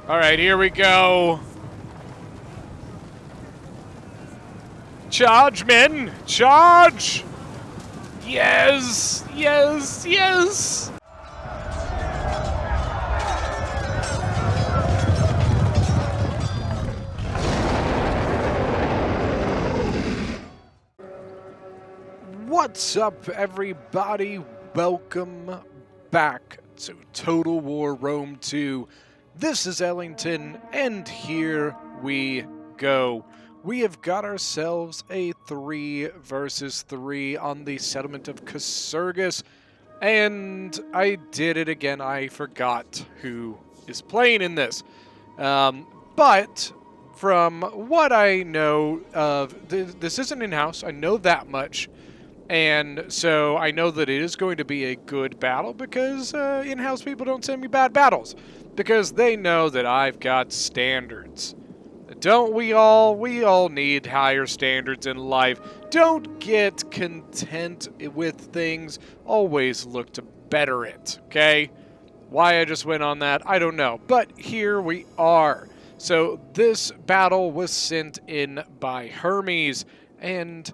All right, here we go. Charge, men! Charge! Yes! Yes! Yes! What's up, everybody? Welcome back to Total War Rome 2. This is Ellington, and here we go. We have got ourselves a 3 versus 3 on the settlement of Casurgis, and I did it again. I forgot who is playing in this. But from what I know of, this isn't in-house. I know that much. And so I know that it is going to be a good battle because in-house people don't send me bad battles because they know that I've got standards. Don't we all? We all need higher standards in life. Don't get content with things. Always look to better it, okay? Why I just went on that, I don't know. But here we are. So this battle was sent in by Hermes, and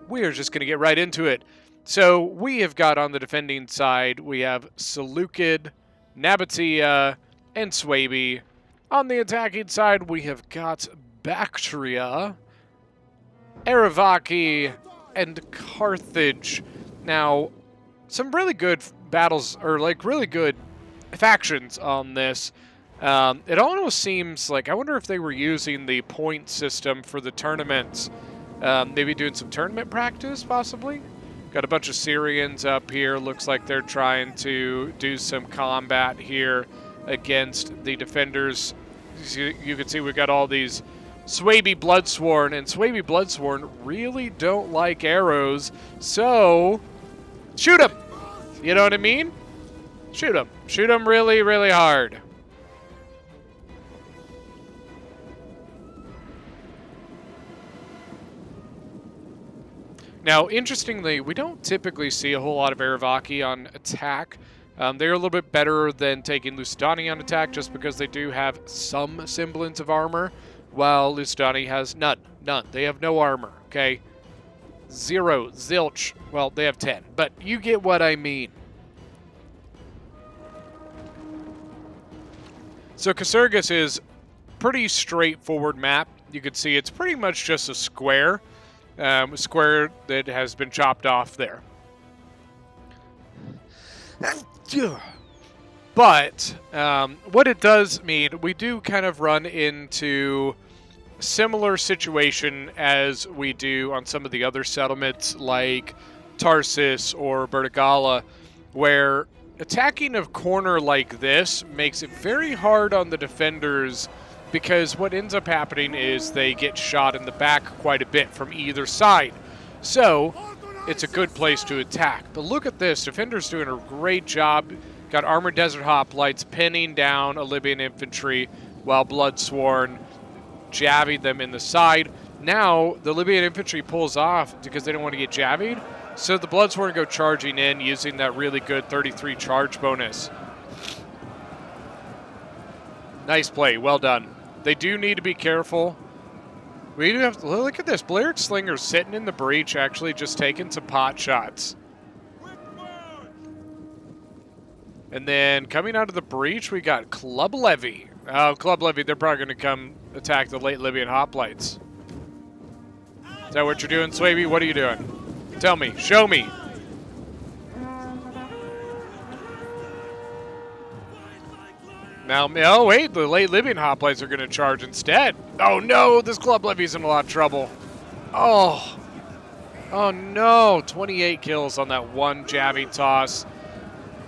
we're just going to get right into it. So we have got on the defending side, we have Seleucid, Nabatea, and Suebi. On the attacking side, we have got Bactria, Aravaki, and Carthage. Now, some really good battles, or like really good factions on this. It almost seems like, I wonder if they were using the point system for the tournaments. Maybe doing some tournament practice, possibly. Got a bunch of Syrians up here. Looks like they're trying to do some combat here against the defenders. You can see we've got all these Suebi Bloodsworn, and Suebi Bloodsworn really don't like arrows, so shoot them. You know what I mean? Shoot them. Shoot them really, really hard. Now, interestingly, we don't typically see a whole lot of Aravaki on attack. They're a little bit better than taking Lucidani on attack just because they do have some semblance of armor, while Lucidani has none. None. They have no armor, okay? Zero. Zilch. Well, they have 10, but you get what I mean. So Casurgis is pretty straightforward map. You can see it's pretty much just a square. Square that has been chopped off there. But what it does mean, we do kind of run into similar situation as we do on some of the other settlements like Tarsus or Bertigala, where attacking a corner like this makes it very hard on the defenders, because what ends up happening is they get shot in the back quite a bit from either side. So it's a good place to attack. But look at this. Defender's doing a great job. Got Armored Desert Hoplites pinning down Libyan infantry while Bloodsworn jabbing them in the side. Now the Libyan infantry pulls off because they don't want to get jabbied. So the Bloodsworn go charging in using that really good 33 charge bonus. Nice play. Well done. They do need to be careful. We do have to look at this. Balearic Slinger's sitting in the breach, actually just taking some pot shots. And then coming out of the breach, we got Club Levy. Club Levy, they're probably going to come attack the late Libyan hoplites. Is that what you're doing, Suebi? What are you doing? Tell me. Show me. Now, oh wait, the late Libyan hoplites are going to charge instead. Oh no, this Club Levy's in a lot of trouble. Oh no, 28 kills on that one jabbing toss.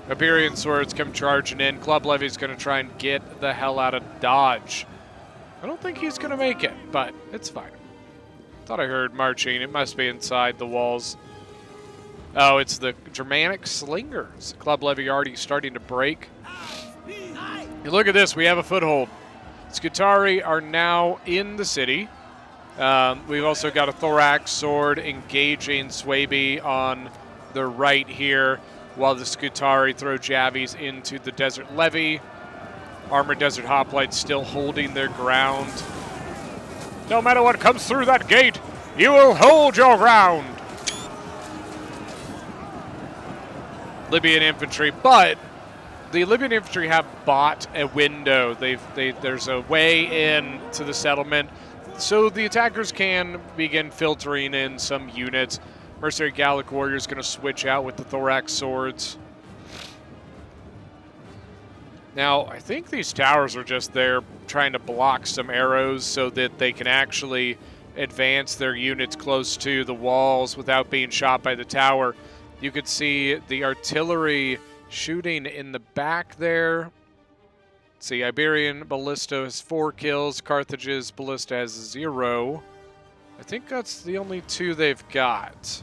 Iberian swords come charging in. Club Levy's going to try and get the hell out of Dodge. I don't think he's going to make it, but it's fine. Thought I heard marching. It must be inside the walls. Oh, it's the Germanic Slingers. Club Levy already starting to break. And look at this, we have a foothold. Scutari are now in the city. We've also got a Thorax sword engaging Suebi on the right here, while the Scutari throw Javies into the Desert Levy. Armored Desert Hoplites still holding their ground. No matter what comes through that gate, you will hold your ground. Libyan infantry, but the Libyan infantry have bought a window. There's a way in to the settlement, so the attackers can begin filtering in some units. Mercenary Gallic Warrior is going to switch out with the Thorax Swords. Now, I think these towers are just there trying to block some arrows so that they can actually advance their units close to the walls without being shot by the tower. You could see the artillery shooting in the back there. Let's see, Iberian Ballista has 4 kills. Carthage's Ballista has 0. I think that's the only 2 they've got.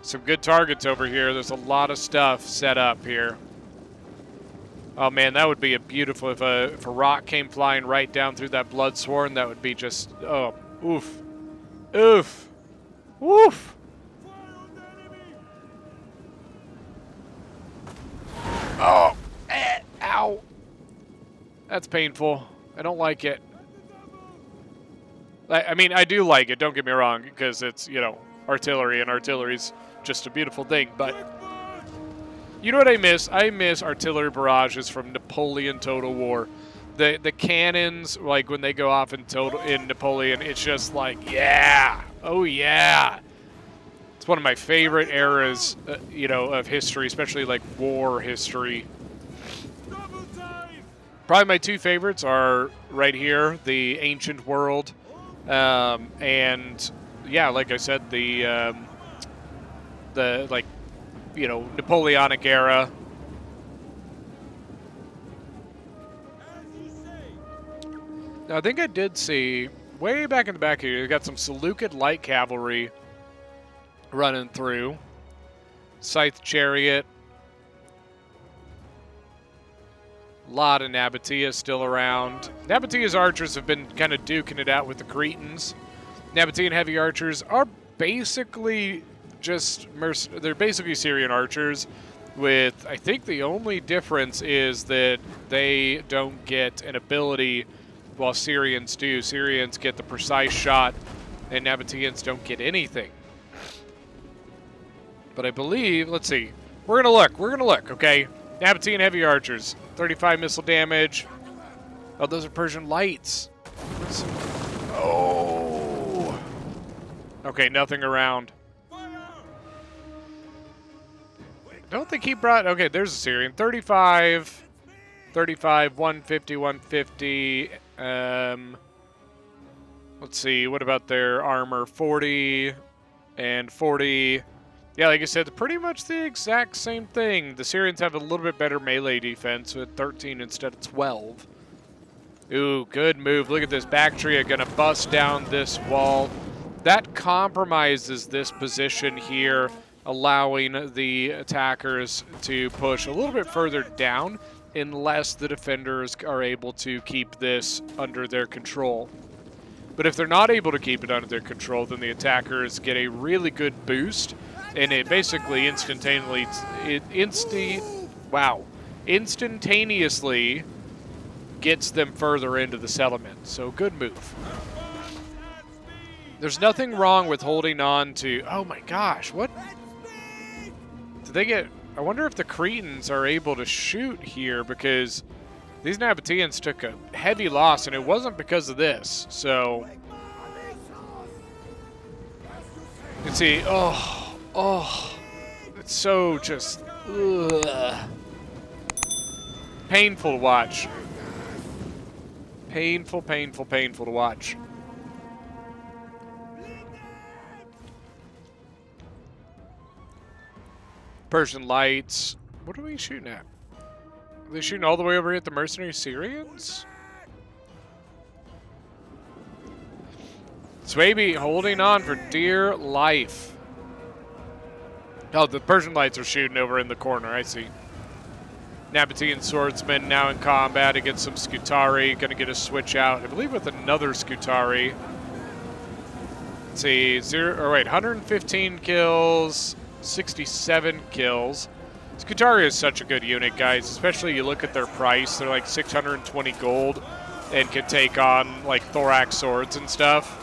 Some good targets over here. There's a lot of stuff set up here. Oh man, that would be a beautiful, if a rock came flying right down through that Bloodsworn, that would be just, oh, oof. Oof. Woof. Oh, ow. That's painful. I don't like it. I mean, I do like it, don't get me wrong, because it's, you know, artillery, and artillery's just a beautiful thing, but you know what I miss? I miss artillery barrages from Napoleon Total War. The cannons, like when they go off in Napoleon, it's just like, yeah, oh yeah. It's one of my favorite eras, you know, of history, especially like war history. Probably my 2 favorites are right here, the Ancient World, and yeah, like I said, the like, you know, Napoleonic era. Now, I think I did see, way back in the back here, you got some Seleucid light cavalry running through. Scythe Chariot. A lot of Nabatea still around. Nabatea's archers have been kind of duking it out with the Cretans. Nabatean heavy archers are basically just, they're basically Syrian archers with, I think the only difference is that they don't get an ability while Syrians do. Syrians get the precise shot and Nabateans don't get anything. But I believe, let's see, we're gonna look, okay? Nabatean heavy archers, 35 missile damage. Oh, those are Persian lights. Oh. Okay, nothing around. I don't think he brought, okay, there's a Syrian. 35, 150, 150. Let's see, what about their armor? 40 and 40. Yeah, like I said, pretty much the exact same thing. The Syrians have a little bit better melee defense with 13 instead of 12. Ooh, good move. Look at this. Bactria going to bust down this wall. That compromises this position here, allowing the attackers to push a little bit further down unless the defenders are able to keep this under their control. But if they're not able to keep it under their control, then the attackers get a really good boost, and it basically instantaneously gets them further into the settlement. So good move. There's nothing wrong with holding on to, oh my gosh, what? Did they get, I wonder if the Cretans are able to shoot here, because these Nabateans took a heavy loss, and it wasn't because of this. So, you can see, oh, it's so just, ugh. Painful to watch. Painful, painful, painful to watch. Persian lights. What are we shooting at? Are they shooting all the way over here at the mercenary Syrians? Swaby holding on for dear life. Oh, the Persian lights are shooting over in the corner. I see. Nabatean swordsman now in combat against some Scutari. Going to get a switch out, I believe, with another Scutari. Let's see. 115 kills, 67 kills. Skitaria is such a good unit, guys, especially you look at their price. They're like 620 gold and can take on like thorax swords and stuff.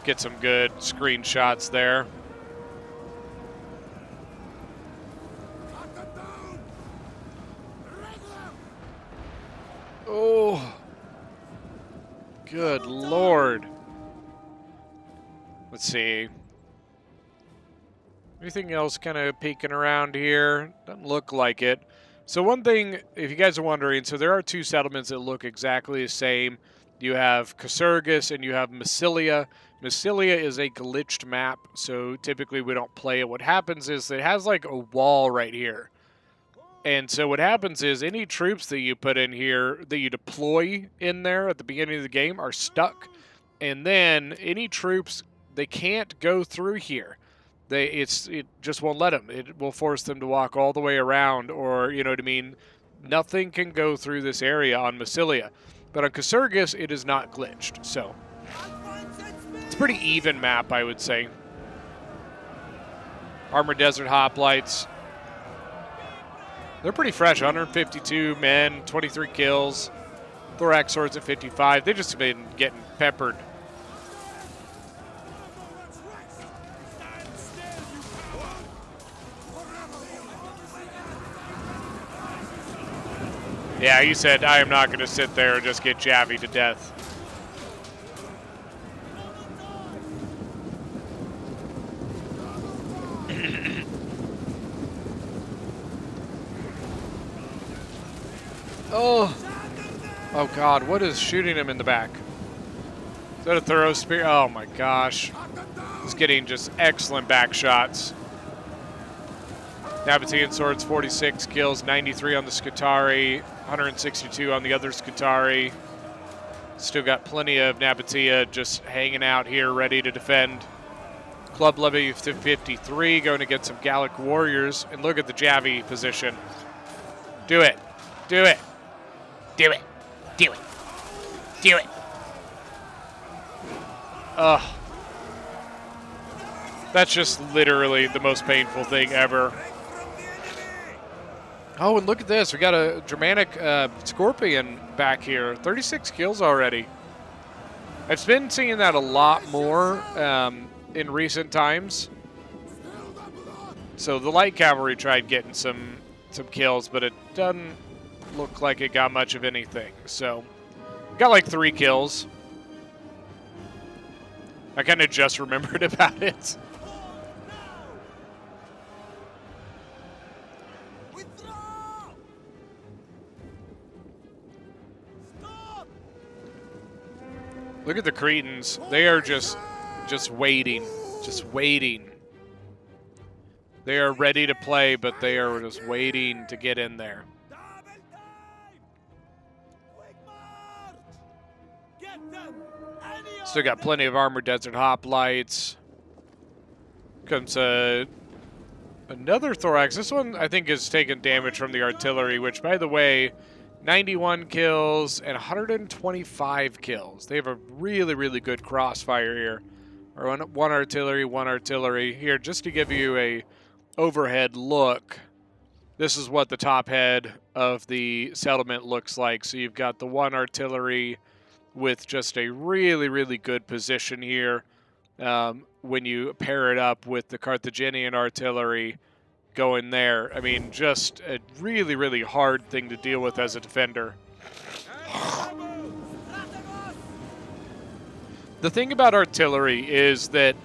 Get some good screenshots there. Oh, good Lord. Let's see. Anything else kind of peeking around here? Doesn't look like it. So one thing, if you guys are wondering, so there are two settlements that look exactly the same. You have Casurgis and you have Massilia. Massilia is a glitched map, so typically we don't play it. What happens is it has like a wall right here. And so what happens is any troops that you put in here, that you deploy in there at the beginning of the game, are stuck. And then any troops, they can't go through here. It just won't let them. It will force them to walk all the way around, or, you know what I mean? Nothing can go through this area on Massilia. But on Casurgis, it is not glitched. So it's a pretty even map, I would say. Armored Desert Hoplites. They're pretty fresh. 152 men, 23 kills. Thorax Swords at 55. They've just been getting peppered. Yeah, he said, I am not going to sit there and just get Javi to death. Oh God, what is shooting him in the back? Is that a thorough spear? Oh my gosh. He's getting just excellent back shots. Nabatean Swords, 46 kills, 93 on the Skitarii, 162 on the other Skitarii. Still got plenty of Nabatea just hanging out here, ready to defend. Club Levy 53 going against some Gallic Warriors. And look at the Javi position. Do it. Do it. Do it. Do it. Do it. Ugh. That's just literally the most painful thing ever. Oh, and look at this. We got a Germanic Scorpion back here. 36 kills already. I've been seeing that a lot more in recent times. So the light cavalry tried getting some kills, but it doesn't look like it got much of anything. So got like 3 kills. I kind of just remembered about it. Look at the Cretans. They are just waiting. Just waiting. They are ready to play, but they are just waiting to get in there. Still got plenty of Armored Desert Hoplites. Comes another Thorax. This one, I think, is taking damage from the artillery, which, by the way, 91 kills and 125 kills. They have a really, really good crossfire here. Or one artillery. Here, just to give you a overhead look, this is what the top head of the settlement looks like. So you've got the one artillery with just a really, really good position here. When you pair it up with the Carthaginian artillery going there. I mean, just a really, really hard thing to deal with as a defender. The thing about artillery is that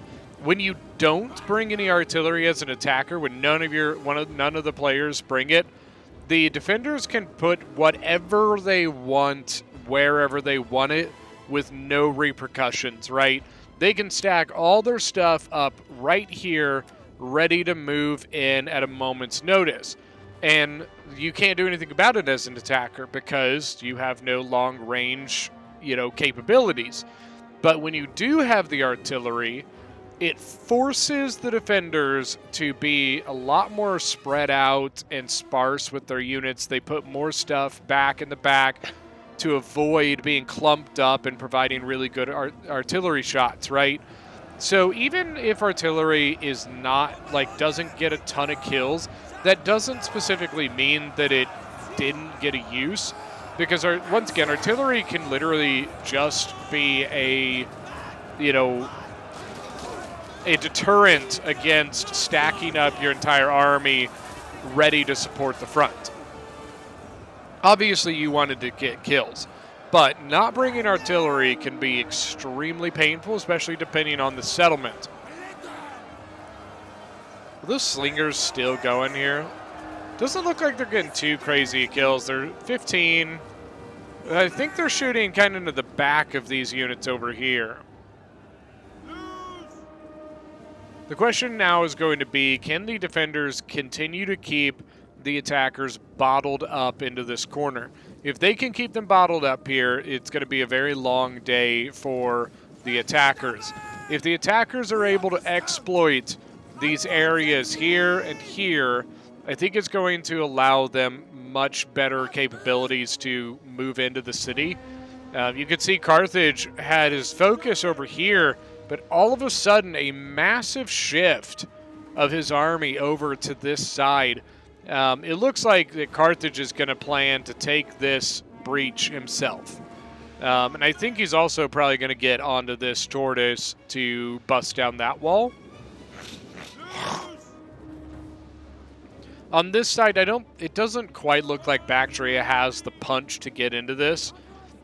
when you don't bring any artillery as an attacker, when none of the players bring it, the defenders can put whatever they want wherever they want it with no repercussions, right? They can stack all their stuff up right here, ready to move in at a moment's notice. And you can't do anything about it as an attacker because you have no long range, capabilities. But when you do have the artillery, it forces the defenders to be a lot more spread out and sparse with their units. They put more stuff back in the back. to avoid being clumped up and providing really good artillery shots, right? So even if artillery is not, like, doesn't get a ton of kills, that doesn't specifically mean that it didn't get a use, because once again, artillery can literally just be a deterrent against stacking up your entire army ready to support the front. Obviously, you wanted to get kills, but not bringing artillery can be extremely painful, especially depending on the settlement. Are those slingers still going here? Doesn't look like they're getting too crazy kills. They're 15. I think they're shooting kind of into the back of these units over here. The question now is going to be, can the defenders continue to keep the attackers bottled up into this corner? If they can keep them bottled up here, it's going to be a very long day for the attackers. If the attackers are able to exploit these areas here and here, I think it's going to allow them much better capabilities to move into the city. You can see Carthage had his focus over here, but all of a sudden a massive shift of his army over to this side. It looks like that Carthage is going to plan to take this breach himself. And I think he's also probably going to get onto this tortoise to bust down that wall. On this side, it doesn't quite look like Bactria has the punch to get into this.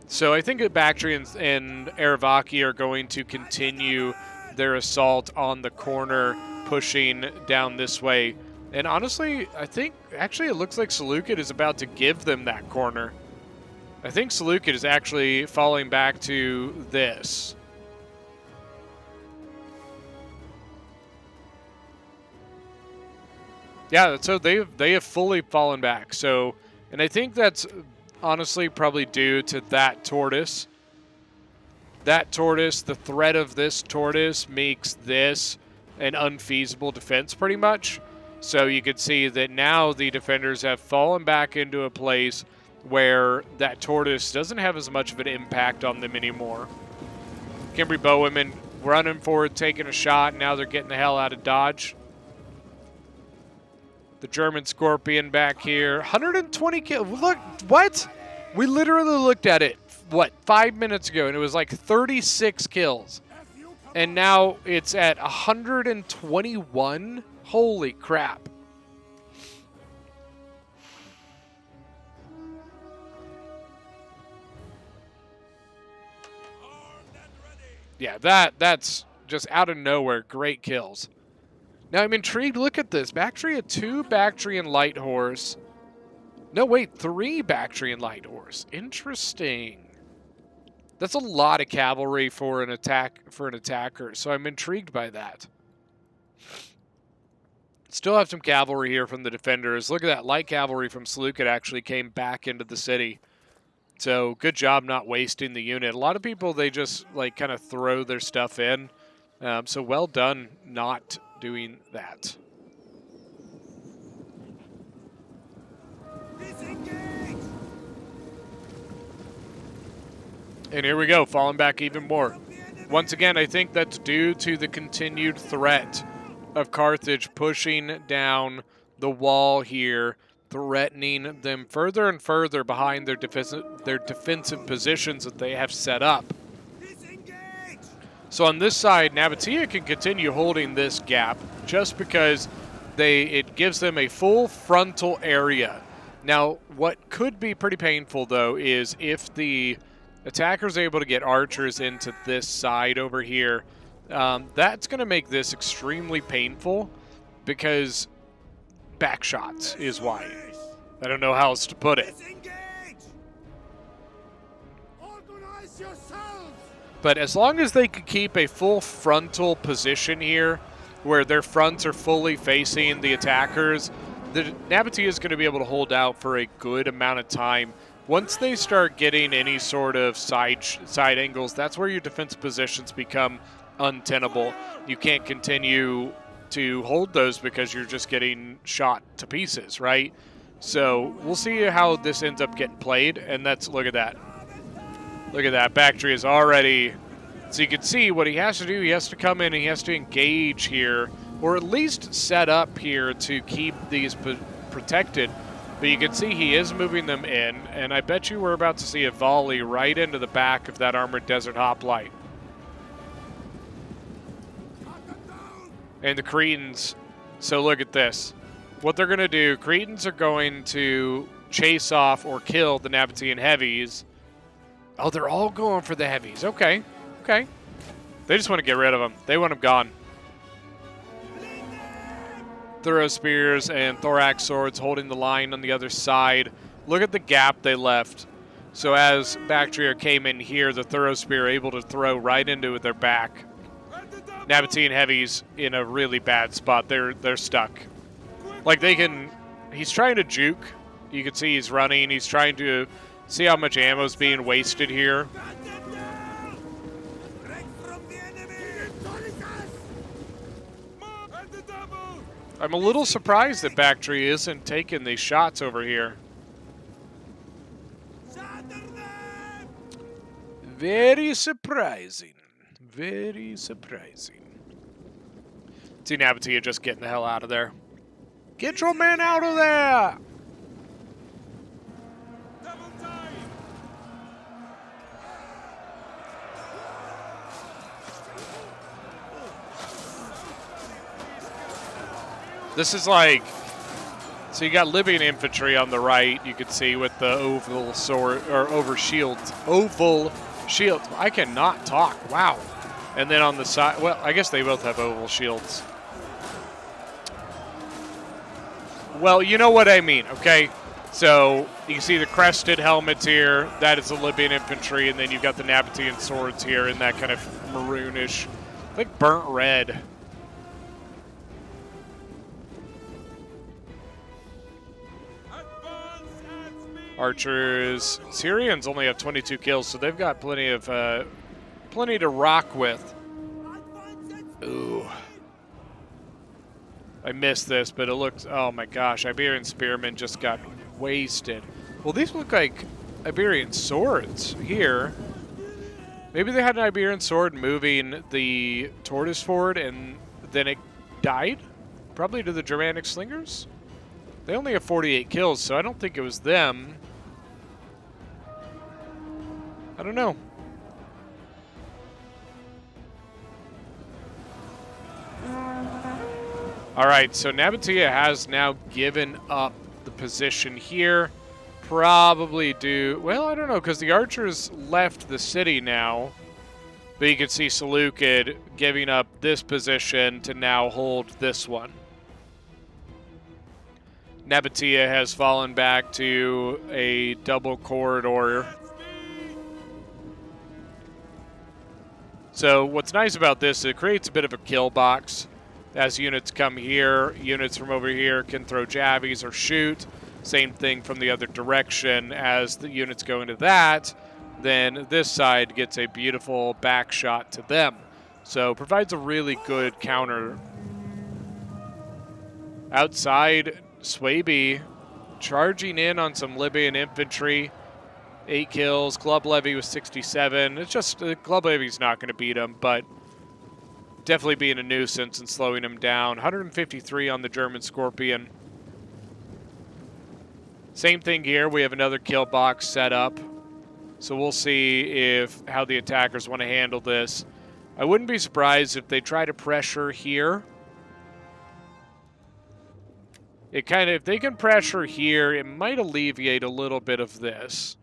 So I think that Bactria and Aravaki are going to continue their assault on the corner, pushing down this way. And honestly, I think actually it looks like Seleucid is about to give them that corner. I think Seleucid is actually falling back to this. Yeah, so they have fully fallen back. So, and I think that's honestly probably due to that tortoise. That tortoise, the threat of this tortoise makes this an unfeasible defense pretty much. So you can see that now the defenders have fallen back into a place where that tortoise doesn't have as much of an impact on them anymore. Cimbri Bowwomen running forward, taking a shot. Now they're getting the hell out of Dodge. The German Scorpion back here. 120 kills. Look, what? We literally looked at it, 5 minutes ago, and it was like 36 kills. And now it's at 121? Holy crap. Yeah, that's just out of nowhere. Great kills. Now I'm intrigued. Look at this. Bactria 2 Bactrian Light Horse. No, wait, 3 Bactrian Light Horse. Interesting. That's a lot of cavalry for an attacker, so I'm intrigued by that. Still have some cavalry here from the defenders. Look at that. Light cavalry from Seleucid actually came back into the city. So good job not wasting the unit. A lot of people, they just like kind of throw their stuff in. So well done not doing that. And here we go, falling back even more. Once again, I think that's due to the continued threat of Carthage pushing down the wall here, threatening them further and further behind their defensive positions that they have set up. So on this side, Nabatea can continue holding this gap just because it gives them a full frontal area. Now, what could be pretty painful, though, is if the attackers are able to get archers into this side over here, that's going to make this extremely painful because backshots is why. I don't know how else to put it. But as long as they could keep a full frontal position here, where their fronts are fully facing the attackers, the Nabatea is going to be able to hold out for a good amount of time. Once they start getting any sort of side angles, that's where your defensive positions become untenable. You can't continue to hold those because you're just getting shot to pieces, right? So we'll see how this ends up getting played, and look at that. Look at that. Bactria is already... So you can see what he has to do. He has to come in and he has to engage here, or at least set up here to keep these protected. But you can see he is moving them in, and I bet you we're about to see a volley right into the back of that Armored Desert Hoplite. And the Cretans, so look at this. What they're going to do, Cretans are going to chase off or kill the Nabatean heavies. Oh, they're all going for the heavies. Okay. Okay. They just want to get rid of them. They want them gone. Thorough spears and thorax swords holding the line on the other side. Look at the gap they left. So as Bactria came in here, the thorough spear able to throw right into their back. Nabatean heavies in a really bad spot. They're stuck. Like they can... He's trying to juke. You can see he's running. He's trying to see how much ammo is being wasted here. I'm a little surprised that Bactria isn't taking these shots over here. Very surprising. Very surprising. See Nabatea just getting the hell out of there. Get your men out of there! This is like, so you got Libyan infantry on the right, you can see with the oval sword, or oval shields. I cannot talk, wow. And then on the side, well, I guess they both have oval shields. Well, you know what I mean, okay? So you can see the crested helmets here, that is the Libyan infantry, and then you've got the Nabatean swords here in that kind of maroonish, like burnt red. Archers, Syrians only have 22 kills, so they've got plenty to rock with. Ooh. I missed this, but it looks, oh my gosh, Iberian spearmen just got wasted. Well, these look like Iberian swords here. Maybe they had an Iberian sword moving the tortoise forward and then it died? Probably to the Germanic slingers? They only have 48 kills, so I don't think it was them. I don't know. All right, so Nabatea has now given up the position here. Probably due, well, I don't know, because the archers left the city now. But you can see Seleucid giving up this position to now hold this one. Nabatea has fallen back to a double corridor. So what's nice about this is it creates a bit of a kill box. As units come here, units from over here can throw javies or shoot. Same thing from the other direction. As the units go into that, then this side gets a beautiful back shot to them. So provides a really good counter. Outside, Swaby charging in on some Libyan infantry. 8 kills. Club Levy was 67. It's just, Club Levy's not going to beat him, but definitely being a nuisance and slowing him down. 153 on the German Scorpion. Same thing here. We have another kill box set up. So we'll see how the attackers want to handle this. I wouldn't be surprised if they try to pressure here. If they can pressure here, it might alleviate a little bit of this.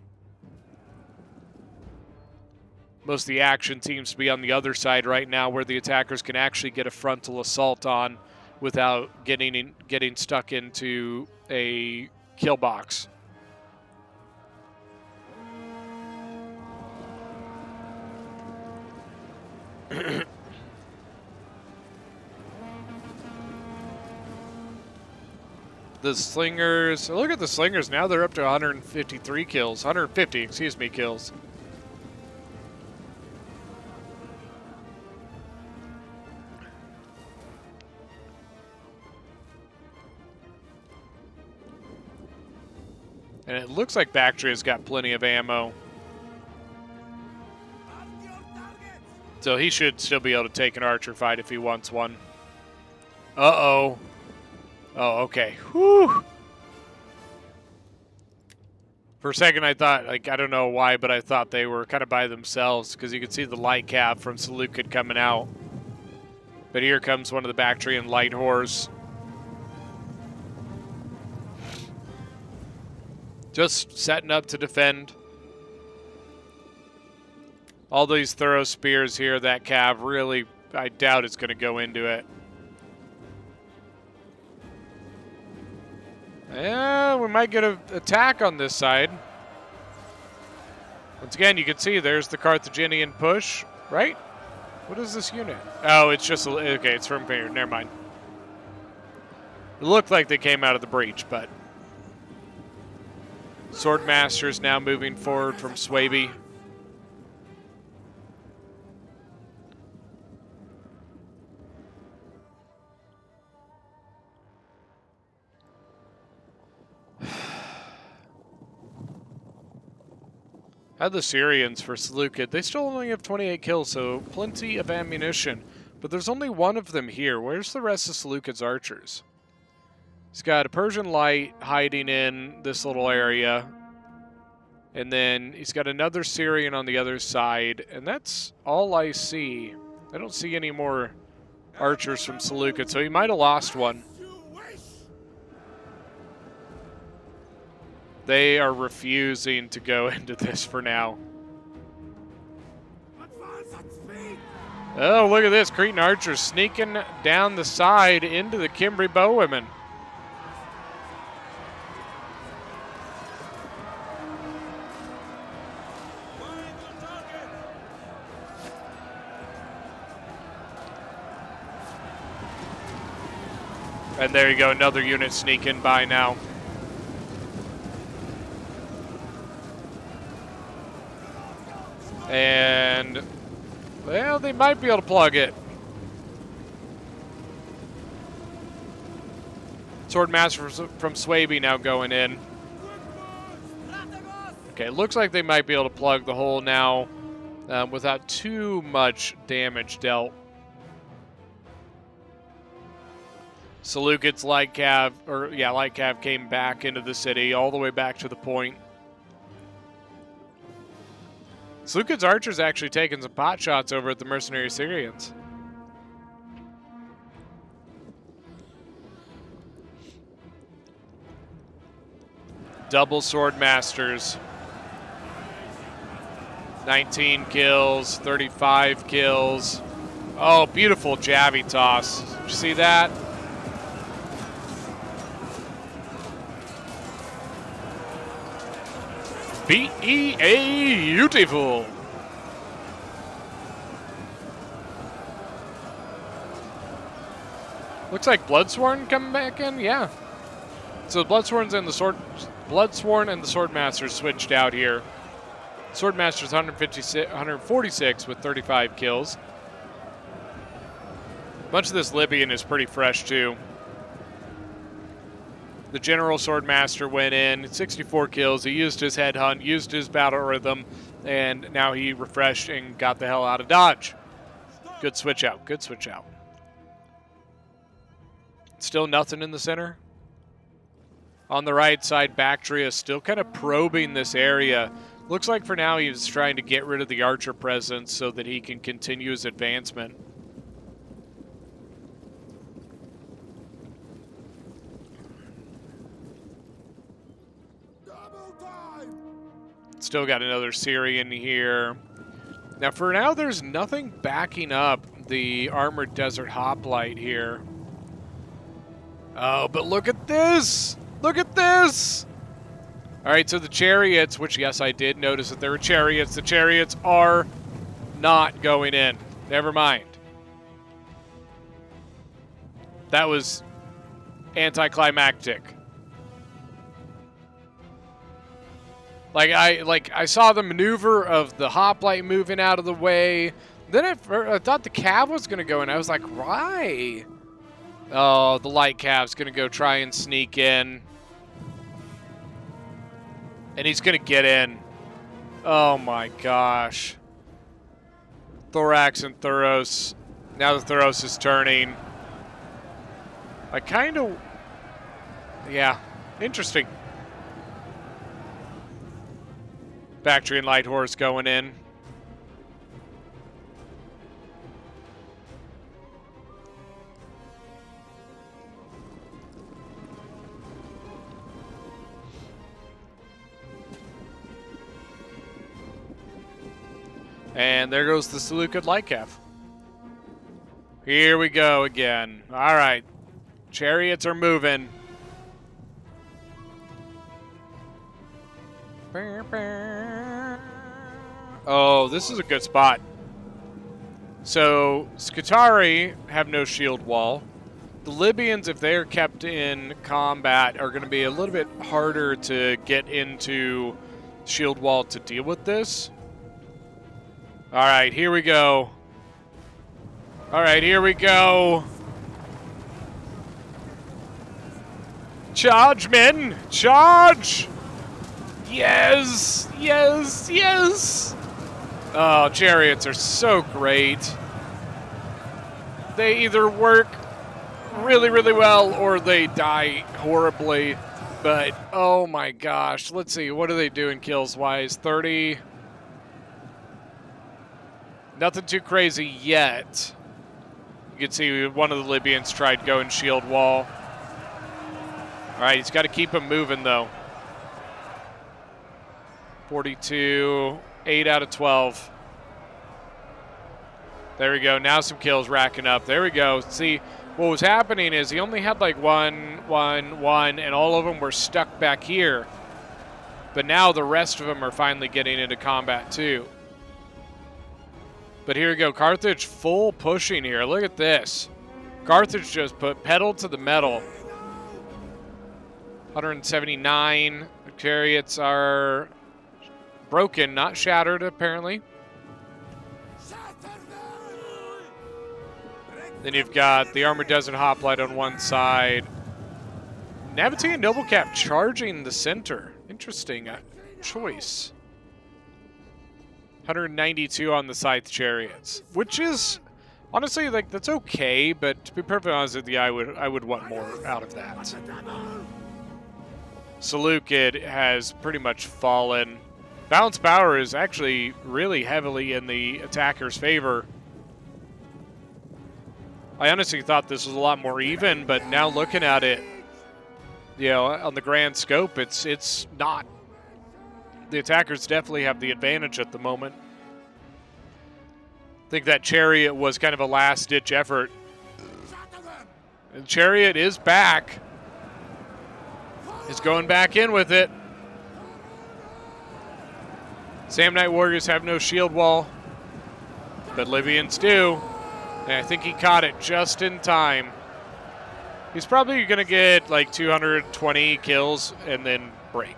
Most of the action seems to be on the other side right now, where the attackers can actually get a frontal assault on without getting stuck into a kill box. The slingers, look at the slingers now, they're up to 153 kills, 150, excuse me, kills. And it looks like Bactria's got plenty of ammo. So he should still be able to take an archer fight if he wants one. Uh-oh. Oh, okay. Whew. For a second, I thought, like, I don't know why, but I thought they were kind of by themselves because you could see the light cav from Seleucid coming out. But here comes one of the Bactrian light horse. Just setting up to defend. All these thorough spears here, that cav really, I doubt it's going to go into it. Yeah, we might get an attack on this side. Once again, you can see there's the Carthaginian push, right? What is this unit? Oh, it's just, okay, it's from here. Never mind. It looked like they came out of the breach, but. Swordmaster's now moving forward from Swaby. How the Syrians for Seleucid? They still only have 28 kills, so plenty of ammunition. But there's only one of them here. Where's the rest of Seleucid's archers? He's got a Persian light hiding in this little area. And then he's got another Syrian on the other side. And that's all I see. I don't see any more archers from Seleucid, so he might have lost one. They are refusing to go into this for now. Oh, look at this. Cretan archers sneaking down the side into the Cimbri bowwomen. And there you go, another unit sneaking by now. And, well, they might be able to plug it. Swordmaster from Swaby now going in. Okay, looks like they might be able to plug the hole now without too much damage dealt. Seleucid's light cav came back into the city, all the way back to the point. Seleucid's archers actually taking some pot shots over at the mercenary Syrians. Double sword masters. 19 kills, 35 kills. Oh, beautiful Javi toss. Did you see that? Beautiful. Looks like Bloodsworn coming back in, yeah. So Bloodsworn and the Swordmaster switched out here. Swordmaster's 146 with 35 kills. Much of this Libyan is pretty fresh too. The General Swordmaster went in, 64 kills. He used his headhunt, used his battle rhythm, and now he refreshed and got the hell out of Dodge. Good switch out, good switch out. Still nothing in the center. On the right side, Bactria is still kind of probing this area. Looks like for now he's trying to get rid of the archer presence so that he can continue his advancement. Still got another Syrian here. Now, for now, there's nothing backing up the Armored Desert Hoplite here. Oh, but look at this! Look at this! All right, so the chariots, which, yes, I did notice that there were chariots. The chariots are not going in. Never mind. That was anticlimactic. I saw the maneuver of the hoplite moving out of the way. Then I thought the cav was going to go in. I was like, why? Oh, the light cav's going to go try and sneak in. And he's going to get in. Oh my gosh. Thorax and Thuros. Now the Thuros is turning. I kind of... Yeah, interesting. Bactrian Light Horse going in. And there goes the Seleucid Lightcav. Here we go again. All right. Chariots are moving. Oh, this is a good spot. So, Skitarii have no shield wall. The Libyans, if they're kept in combat, are going to be a little bit harder to get into shield wall to deal with this. All right, here we go. All right, here we go. Charge, men! Charge! Yes! Yes! Yes! Oh, chariots are so great. They either work really, really well or they die horribly. But, oh my gosh. Let's see. What are they doing kills-wise? 30. Nothing too crazy yet. You can see one of the Libyans tried going shield wall. All right, he's got to keep him moving, though. 42, 8 out of 12. There we go. Now some kills racking up. There we go. See, what was happening is he only had like one, and all of them were stuck back here. But now the rest of them are finally getting into combat, too. But here we go. Carthage full pushing here. Look at this. Carthage just put pedal to the metal. 179. The chariots are broken, not shattered, apparently. Then you've got the Armored Desert Hoplite on one side. Nabatean Noblecap charging the center. Interesting choice. 192 on the Scythe Chariots, which is honestly, like, that's okay, but to be perfectly honest with you, I would want more out of that. Seleucid has pretty much fallen. Balance power is actually really heavily in the attacker's favor. I honestly thought this was a lot more even, but now looking at it, you know, on the grand scope, it's not. The attackers definitely have the advantage at the moment. I think that Chariot was kind of a last-ditch effort. And Chariot is back. He's going back in with it. Samnite Warriors have no shield wall, but Libyans do. And I think he caught it just in time. He's probably going to get like 220 kills and then break.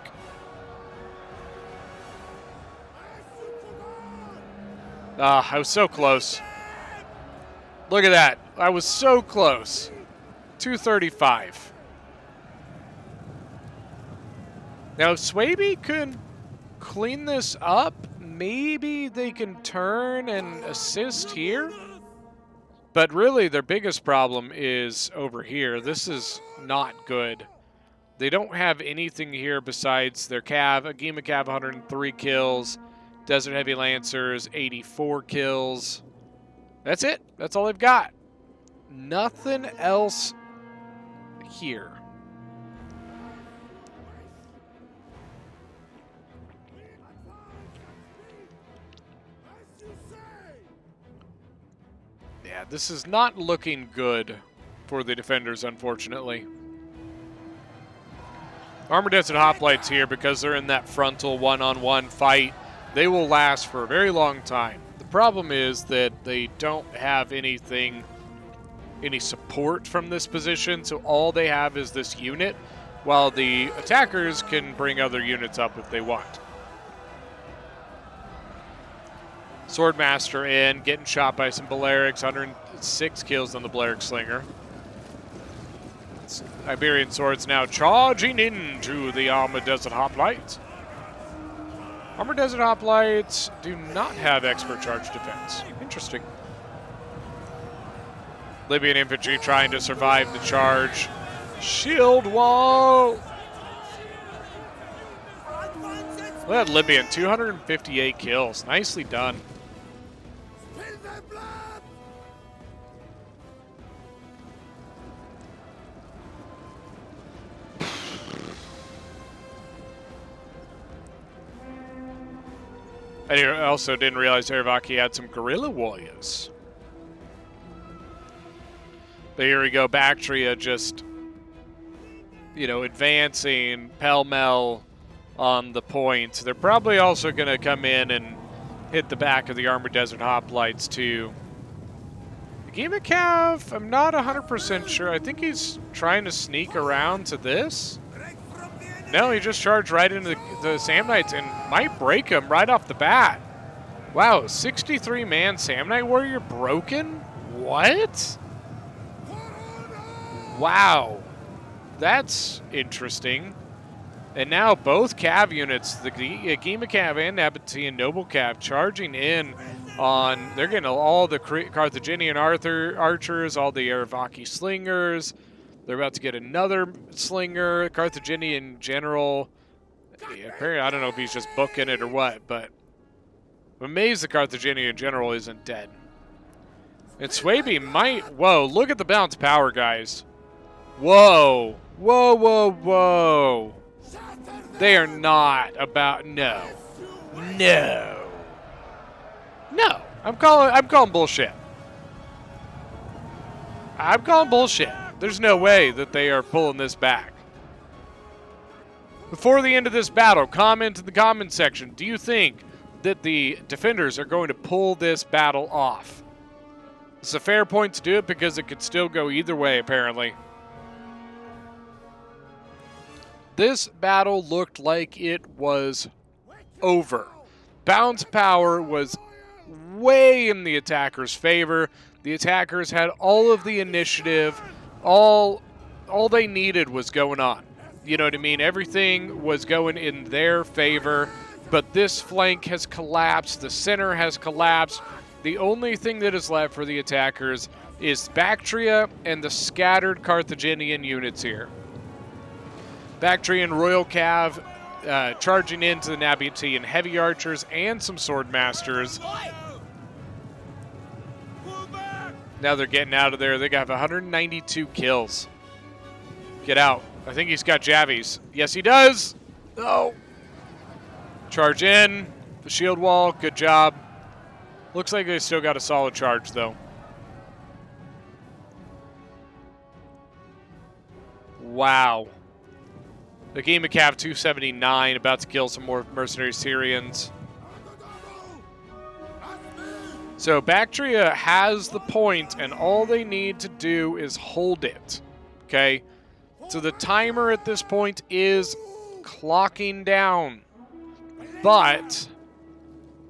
I was so close. Look at that. I was so close. 235. Now, if Swaby could clean this up, maybe they can turn and assist here. But really, their biggest problem is over here. This is not good. They don't have anything here besides their Cav. Agema Cav, 103 kills. Desert Heavy Lancers, 84 kills. That's it. That's all they've got. Nothing else here. Yeah, this is not looking good for the defenders, unfortunately. Armored Desert Hoplites here because they're in that frontal one-on-one fight. They will last for a very long time. The problem is that they don't have any support from this position, so all they have is this unit, while the attackers can bring other units up if they want. Swordmaster in, getting shot by some Balearics, 106 kills on the Balearic Slinger. Iberian Swords now charging into the Armored Desert Hoplites. Armored Desert Hoplites do not have expert charge defense. Interesting. interesting. Libyan infantry trying to survive the charge. Shield wall! Look at Libyan, 258 kills. Nicely done. I also didn't realize Aravaki had some guerrilla warriors. But here we go, Bactria just, advancing pell-mell on the point. They're probably also going to come in and hit the back of the Armored Desert Hoplites too. Gimikav, I'm not 100% sure. I think he's trying to sneak around to this. No, he just charged right into the Samnites and might break him right off the bat. Wow, 63-man Samnite warrior broken? What? Wow. That's interesting. And now both Cav units, the Gima Cav and Nabatean Noble Cav, charging in on, they're getting all the Carthaginian archers, all the Aravaki slingers. They're about to get another slinger, Carthaginian general. Yeah, apparently, I don't know if he's just booking it or what, but I'm amazed the Carthaginian general isn't dead. And Swaby might, whoa, look at the balance power, guys. Whoa, whoa, whoa, whoa. They are not about, no. I'm calling bullshit. I'm calling bullshit. There's no way that they are pulling this back. Before the end of this battle, comment in the comment section. Do you think that the defenders are going to pull this battle off? It's a fair point to do it because it could still go either way, apparently. This battle looked like it was over. Bounce power was way in the attackers' favor. The attackers had all of the initiative. All they needed was going on. You know what I mean? Everything was going in their favor, but this flank has collapsed. The center has collapsed. The only thing that is left for the attackers is Bactria and the scattered Carthaginian units here. Bactrian Royal Cav charging into the Nabatean heavy archers and some sword masters. Now they're getting out of there. They got 192 kills. Get out. I think he's got Javies. Yes, he does. Oh. Charge in. The shield wall. Good job. Looks like they still got a solid charge, though. Wow. The Gima Cav 279 about to kill some more mercenary Syrians. So Bactria has the point, and all they need to do is hold it. Okay? So the timer at this point is clocking down. But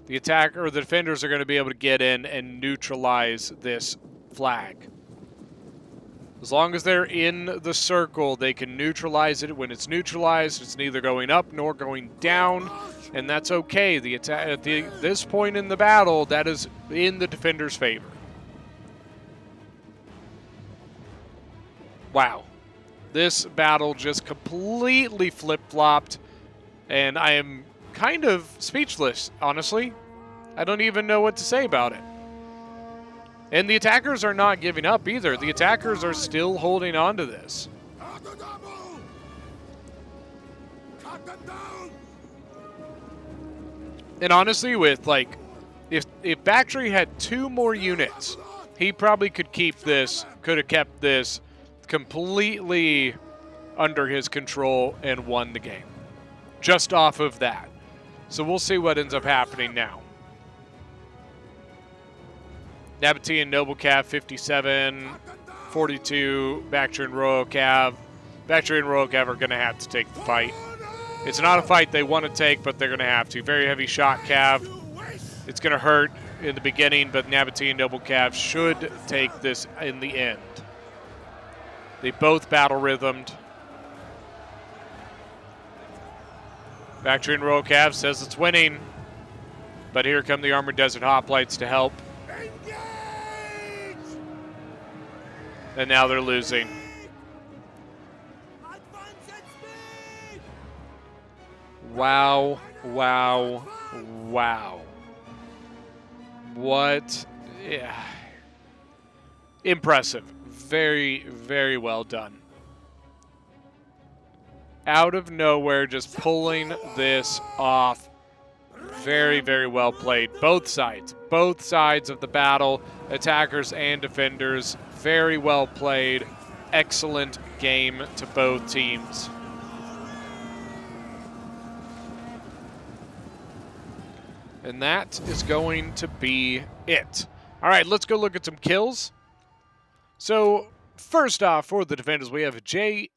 the attacker or the defenders are going to be able to get in and neutralize this flag. As long as they're in the circle, they can neutralize it. When it's neutralized, it's neither going up nor going down, and that's okay. At this point in the battle, that is in the defender's favor. Wow. This battle just completely flip-flopped, and I am kind of speechless, honestly. I don't even know what to say about it. And the attackers are not giving up either. The attackers are still holding on to this. And honestly, with if Bactria had 2 more units, he probably could have kept this completely under his control and won the game. Just off of that. So we'll see what ends up happening now. Nabatean Noble Cav 57, 42, Bactrian Royal Cav. Bactrian Royal Cav are going to have to take the fight. It's not a fight they want to take, but they're going to have to. Very heavy shot Cav. It's going to hurt in the beginning, but Nabatean Noble Cav should take this in the end. They both battle rhythmed. Bactrian Royal Cav says it's winning, but here come the Armored Desert Hoplites to help. And now they're losing. Wow, wow, wow. What? Yeah. Impressive. Very, very well done. Out of nowhere, just pulling this off. Very, very well played. Both sides of the battle, attackers and defenders, very well played. Excellent game to both teams. And that is going to be it. All right, let's go look at some kills. So, first off, for the defenders, we have JJJ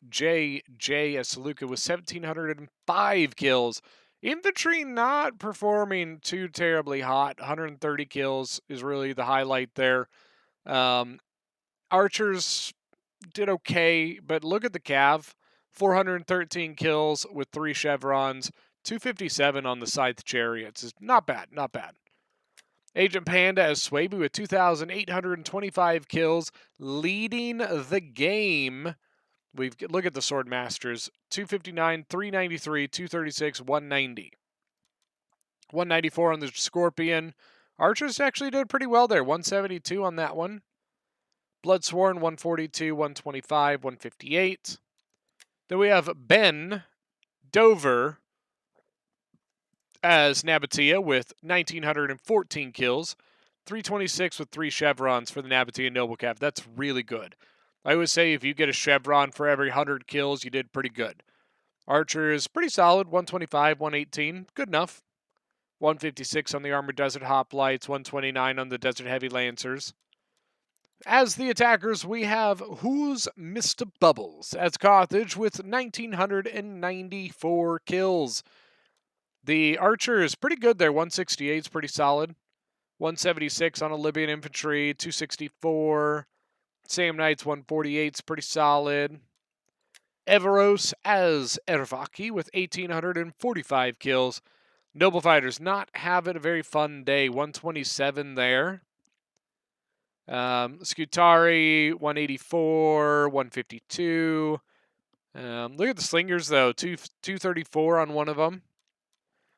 Saluka with 1,705 kills. Infantry not performing too terribly hot. 130 kills is really the highlight there. Archers did okay, but look at the Cav. 413 kills with 3 chevrons. 257 on the Scythe Chariots. Is not bad, not bad. Agent Panda as Swaby with 2,825 kills, leading the game. Look at the Sword Masters: 259, 393, 236, 190, 194 on the Scorpion. Archers actually did pretty well there. 172 on that one. Bloodsworn 142, 125, 158. Then we have Ben Dover as Nabatea with 1,914 kills, 326 with 3 chevrons for the Nabatea Noble Cav. That's really good. I always say if you get a chevron for every 100 kills, you did pretty good. Archer is pretty solid, 125, 118, good enough. 156 on the Armored Desert Hoplites, 129 on the Desert Heavy Lancers. As the attackers, we have Who's Mr. Bubbles as Carthage with 1,994 kills. The Archer is pretty good there. 168 is pretty solid. 176 on a Libyan Infantry. 264. Sam Knight's 148 is pretty solid. Everos as Ervaki with 1,845 kills. Noble Fighters not having a very fun day. 127 there. Scutari 184, 152. Look at the Slingers though. 234 on one of them.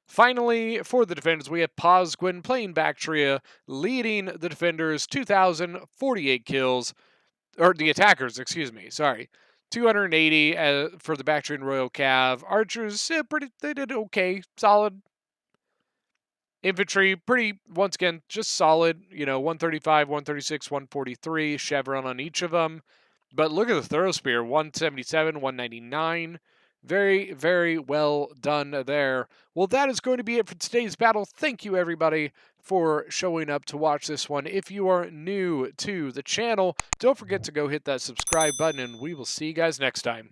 Finally, for the defenders, we have Pozgwin playing Bactria, leading the defenders 2,048 kills, or the attackers, excuse me, sorry. 280 for the Bactrian Royal Cav. Archers, they did okay, solid. Infantry, pretty, once again, just solid, 135, 136, 143, chevron on each of them. But look at the Thorough Spear, 177, 199. Very, very well done there. Well, that is going to be it for today's battle. Thank you, everybody, for showing up to watch this one. If you are new to the channel, don't forget to go hit that subscribe button, and we will see you guys next time.